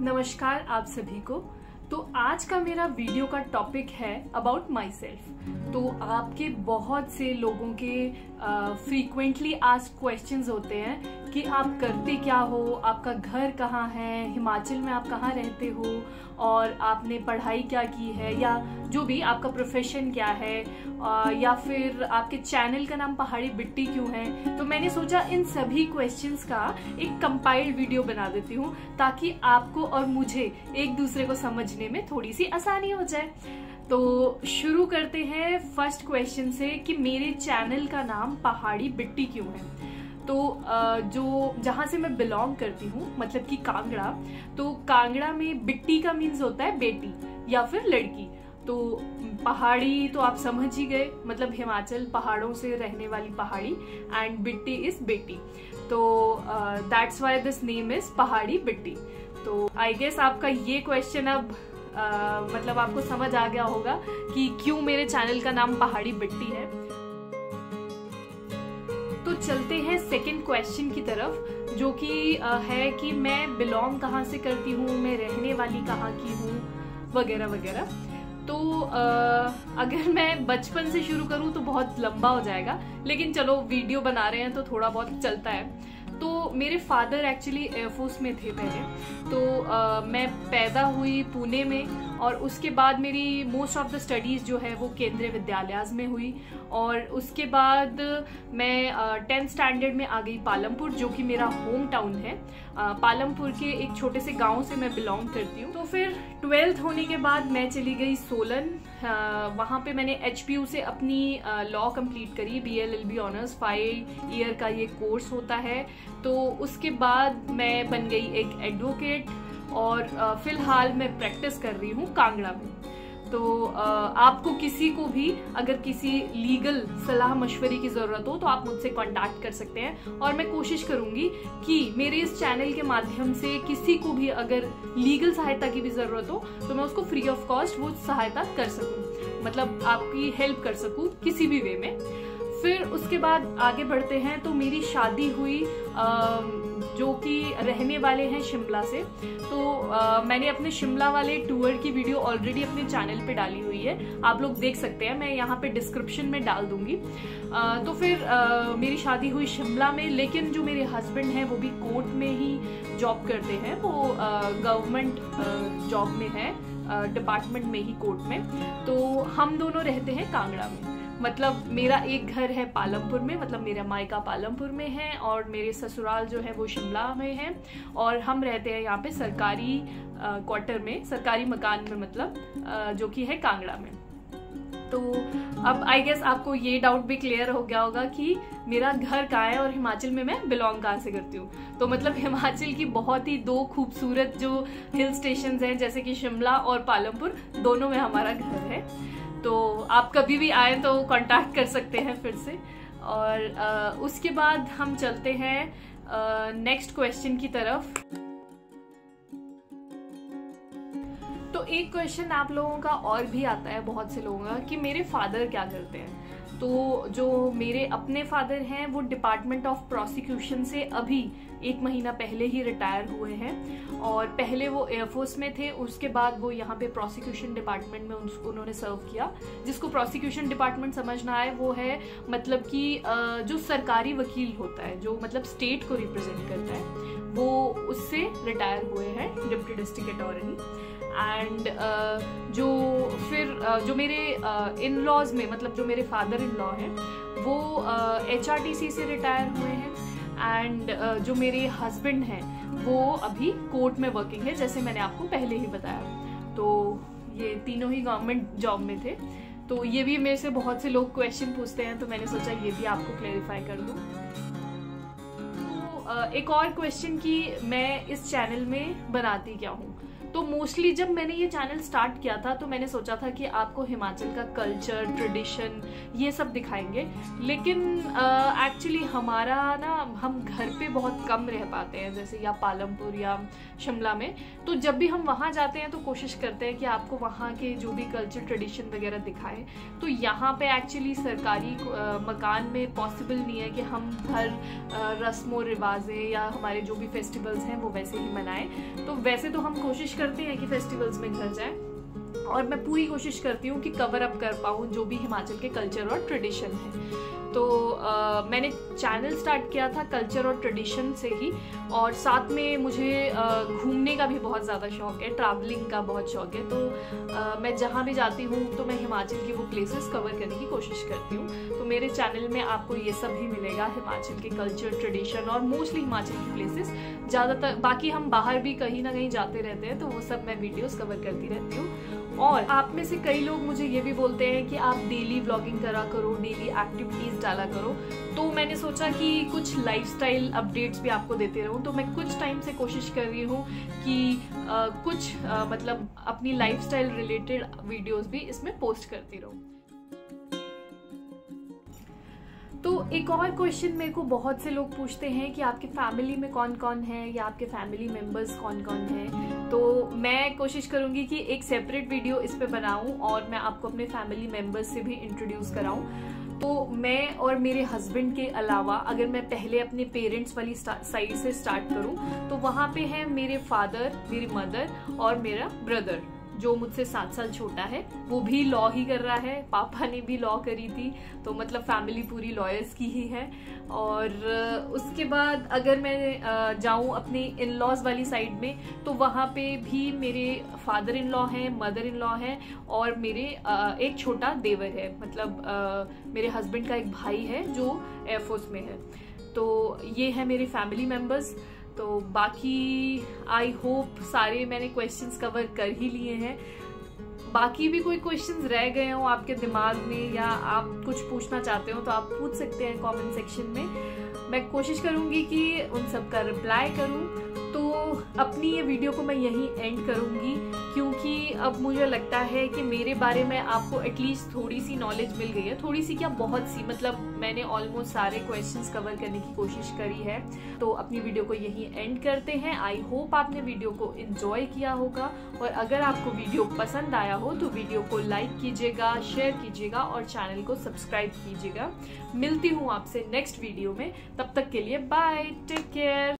नमस्कार आप सभी को। तो आज का मेरा वीडियो का टॉपिक है अबाउट माई सेल्फ। तो आपके बहुत से लोगों के फ्रीक्वेंटली आस्क्ड क्वेश्चंस होते हैं कि आप करते क्या हो, आपका घर कहाँ है, हिमाचल में आप कहाँ रहते हो और आपने पढ़ाई क्या की है, या जो भी आपका प्रोफेशन क्या है, या फिर आपके चैनल का नाम पहाड़ी बिट्टी क्यों है। तो मैंने सोचा इन सभी क्वेश्चंस का एक कंपाइल्ड वीडियो बना देती हूँ ताकि आपको और मुझे एक दूसरे को समझने में थोड़ी सी आसानी हो जाए। तो शुरू करते हैं फर्स्ट क्वेश्चन से कि मेरे चैनल का नाम पहाड़ी बिट्टी क्यों है। तो जो जहाँ से मैं बिलोंग करती हूँ मतलब कि कांगड़ा, तो कांगड़ा में बिट्टी का मीन्स होता है बेटी या फिर लड़की। तो पहाड़ी तो आप समझ ही गए, मतलब हिमाचल पहाड़ों से रहने वाली पहाड़ी, एंड बिट्टी इज बेटी। तो that's why this name is पहाड़ी बिट्टी। तो आई गेस आपका ये क्वेश्चन अब मतलब आपको समझ आ गया होगा कि क्यों मेरे चैनल का नाम पहाड़ी बिट्टी है। तो चलते हैं सेकंड क्वेश्चन की तरफ, जो कि है कि मैं बिलोंग कहाँ से करती हूँ, मैं रहने वाली कहाँ की हूँ, वगैरह वगैरह। तो अगर मैं बचपन से शुरू करूँ तो बहुत लंबा हो जाएगा, लेकिन चलो वीडियो बना रहे हैं तो थोड़ा बहुत चलता है। तो मेरे फादर एक्चुअली एयरफोर्स में थे पहले। तो मैं पैदा हुई पुणे में, और उसके बाद मेरी मोस्ट ऑफ द स्टडीज़ जो है वो केंद्रीय विद्यालय में हुई। और उसके बाद मैं 10th स्टैंडर्ड में आ गई पालमपुर, जो कि मेरा होम टाउन है। पालमपुर के एक छोटे से गांव से मैं बिलोंग करती हूँ। तो फिर 12th होने के बाद मैं चली गई सोलन। वहाँ पे मैंने HPU से अपनी लॉ कंप्लीट करी, BLLB ऑनर्स 5 ईयर का ये कोर्स होता है। तो उसके बाद मैं बन गई एक एडवोकेट, और फिलहाल मैं प्रैक्टिस कर रही हूँ कांगड़ा में। तो आपको किसी को भी अगर किसी लीगल सलाह मशवरे की जरूरत हो तो आप मुझसे कांटेक्ट कर सकते हैं, और मैं कोशिश करूंगी कि मेरे इस चैनल के माध्यम से किसी को भी अगर लीगल सहायता की भी जरूरत हो तो मैं उसको फ्री ऑफ कॉस्ट वो सहायता कर सकूं, मतलब आपकी हेल्प कर सकूं किसी भी वे में। फिर उसके बाद आगे बढ़ते हैं। तो मेरी शादी हुई जो कि रहने वाले हैं शिमला से। तो मैंने अपने शिमला वाले टूर की वीडियो ऑलरेडी अपने चैनल पे डाली हुई है, आप लोग देख सकते हैं, मैं यहाँ पे डिस्क्रिप्शन में डाल दूंगी। तो फिर मेरी शादी हुई शिमला में, लेकिन जो मेरे हस्बैंड हैं वो भी कोर्ट में ही जॉब करते हैं। वो गवर्नमेंट जॉब में है, डिपार्टमेंट में ही, कोर्ट में। तो हम दोनों रहते हैं कांगड़ा में। मतलब मेरा एक घर है पालमपुर में, मतलब मेरा मायका पालमपुर में है, और मेरे ससुराल जो है वो शिमला में है, और हम रहते हैं यहाँ पे सरकारी क्वार्टर में, सरकारी मकान में, मतलब जो कि है कांगड़ा में। तो अब आई गेस आपको ये डाउट भी क्लियर हो गया होगा कि मेरा घर कहाँ है और हिमाचल में मैं बिलोंग कहाँ से करती हूँ। तो मतलब हिमाचल की बहुत ही दो खूबसूरत जो हिल स्टेशंस हैं, जैसे कि शिमला और पालमपुर, दोनों में हमारा घर है। तो आप कभी भी आए तो कांटेक्ट कर सकते हैं फिर से। और उसके बाद हम चलते हैं नेक्स्ट क्वेश्चन की तरफ। तो एक क्वेश्चन आप लोगों का और भी आता है, बहुत से लोगों का, कि मेरे फादर क्या करते हैं। तो जो मेरे अपने फादर हैं वो डिपार्टमेंट ऑफ प्रोसिक्यूशन से अभी 1 महीना पहले ही रिटायर हुए हैं, और पहले वो एयरफोर्स में थे। उसके बाद वो यहाँ पे प्रोसिक्यूशन डिपार्टमेंट में उन्होंने सर्व किया। जिसको प्रोसिक्यूशन डिपार्टमेंट समझना है वो है मतलब कि जो सरकारी वकील होता है, जो मतलब स्टेट को रिप्रेजेंट करता है, वो उससे रिटायर हुए हैं, डिप्टी डिस्ट्रिक्ट अटॉर्नी। एंड जो मेरे इन लॉज में, मतलब जो मेरे फादर इन लॉ हैं वो HRTC से रिटायर हुए हैं। एंड जो मेरे हस्बैंड हैं वो अभी कोर्ट में वर्किंग है, जैसे मैंने आपको पहले ही बताया। तो ये तीनों ही गवर्नमेंट जॉब में थे। तो ये भी मेरे से बहुत से लोग क्वेश्चन पूछते हैं, तो मैंने सोचा ये भी आपको क्लेरिफाई कर दूं। तो एक और क्वेश्चन कि मैं इस चैनल में बनाती क्या हूँ। तो मोस्टली जब मैंने ये चैनल स्टार्ट किया था तो मैंने सोचा था कि आपको हिमाचल का कल्चर, ट्रेडिशन ये सब दिखाएंगे, लेकिन एक्चुअली हमारा ना, हम घर पे बहुत कम रह पाते हैं, जैसे या पालमपुर या शिमला में। तो जब भी हम वहाँ जाते हैं तो कोशिश करते हैं कि आपको वहाँ के जो भी कल्चर, ट्रेडिशन वगैरह दिखाएं। तो यहाँ पे एक्चुअली सरकारी मकान में पॉसिबल नहीं है कि हम हर रस्मों रिवाजें या हमारे जो भी फेस्टिवल्स हैं वो वैसे ही मनाएं। तो वैसे तो हम कोशिश करते हैं कि फेस्टिवल्स में घर जाएं, और मैं पूरी कोशिश करती हूँ कि कवर अप कर पाऊँ जो भी हिमाचल के कल्चर और ट्रेडिशन है। तो मैंने चैनल स्टार्ट किया था कल्चर और ट्रेडिशन से ही, और साथ में मुझे घूमने का भी बहुत ज़्यादा शौक है, ट्रैवलिंग का बहुत शौक है। तो मैं जहाँ भी जाती हूँ तो मैं हिमाचल की वो प्लेसेस कवर करने की कोशिश करती हूँ। तो मेरे चैनल में आपको ये सब ही मिलेगा, हिमाचल के कल्चर, ट्रेडिशन और मोस्टली हिमाचल की प्लेसेस। ज़्यादातर बाकी हम बाहर भी कहीं ना कहीं जाते रहते हैं, तो वो सब मैं वीडियोस कवर करती रहती हूँ। और आप में से कई लोग मुझे ये भी बोलते हैं कि आप डेली व्लॉगिंग करा करो, डेली एक्टिविटीज डाला करो। तो मैंने सोचा कि कुछ लाइफस्टाइल अपडेट्स भी आपको देते रहूं। तो मैं कुछ टाइम से कोशिश कर रही हूँ कि कुछ मतलब अपनी लाइफस्टाइल रिलेटेड वीडियोस भी इसमें पोस्ट करती रहूं। तो एक और क्वेश्चन मेरे को बहुत से लोग पूछते हैं कि आपकी फैमिली में कौन कौन है या आपके फैमिली मेंबर्स कौन कौन हैं। तो मैं कोशिश करूंगी कि एक सेपरेट वीडियो इस पे बनाऊं और मैं आपको अपने फैमिली मेंबर्स से भी इंट्रोड्यूस कराऊं। तो मैं और मेरे हस्बैंड के अलावा अगर मैं पहले अपने पेरेंट्स वाली साइड से स्टार्ट करूं तो वहां पे है मेरे फादर, मेरी मदर और मेरा ब्रदर जो मुझसे 7 साल छोटा है। वो भी लॉ ही कर रहा है, पापा ने भी लॉ करी थी, तो मतलब फैमिली पूरी लॉयर्स की ही है। और उसके बाद अगर मैं जाऊं अपने इन लॉज वाली साइड में तो वहाँ पे भी मेरे फादर इन लॉ हैं, मदर इन लॉ हैं और मेरे एक छोटा देवर है, मतलब मेरे हस्बैंड का एक भाई है जो एयरफोर्स में है। तो ये है मेरे फैमिली मेंबर्स। तो बाकी आई होप सारे मैंने क्वेश्चंस कवर कर ही लिए हैं। बाकी भी कोई क्वेश्चंस रह गए हो आपके दिमाग में या आप कुछ पूछना चाहते हो तो आप पूछ सकते हैं कमेंट सेक्शन में। मैं कोशिश करूंगी कि उन सब का रिप्लाई करूं। तो अपनी ये वीडियो को मैं यहीं एंड करूंगी, क्योंकि अब मुझे लगता है कि मेरे बारे में आपको एटलीस्ट थोड़ी सी नॉलेज मिल गई है। थोड़ी सी क्या, बहुत सी, मतलब मैंने ऑलमोस्ट सारे क्वेश्चंस कवर करने की कोशिश करी है। तो अपनी वीडियो को यहीं एंड करते हैं। आई होप आपने वीडियो को एंजॉय किया होगा, और अगर आपको वीडियो पसंद आया हो तो वीडियो को लाइक कीजिएगा, शेयर कीजिएगा और चैनल को सब्सक्राइब कीजिएगा। मिलती हूँ आपसे नेक्स्ट वीडियो में, तब तक के लिए बाय, टेक केयर।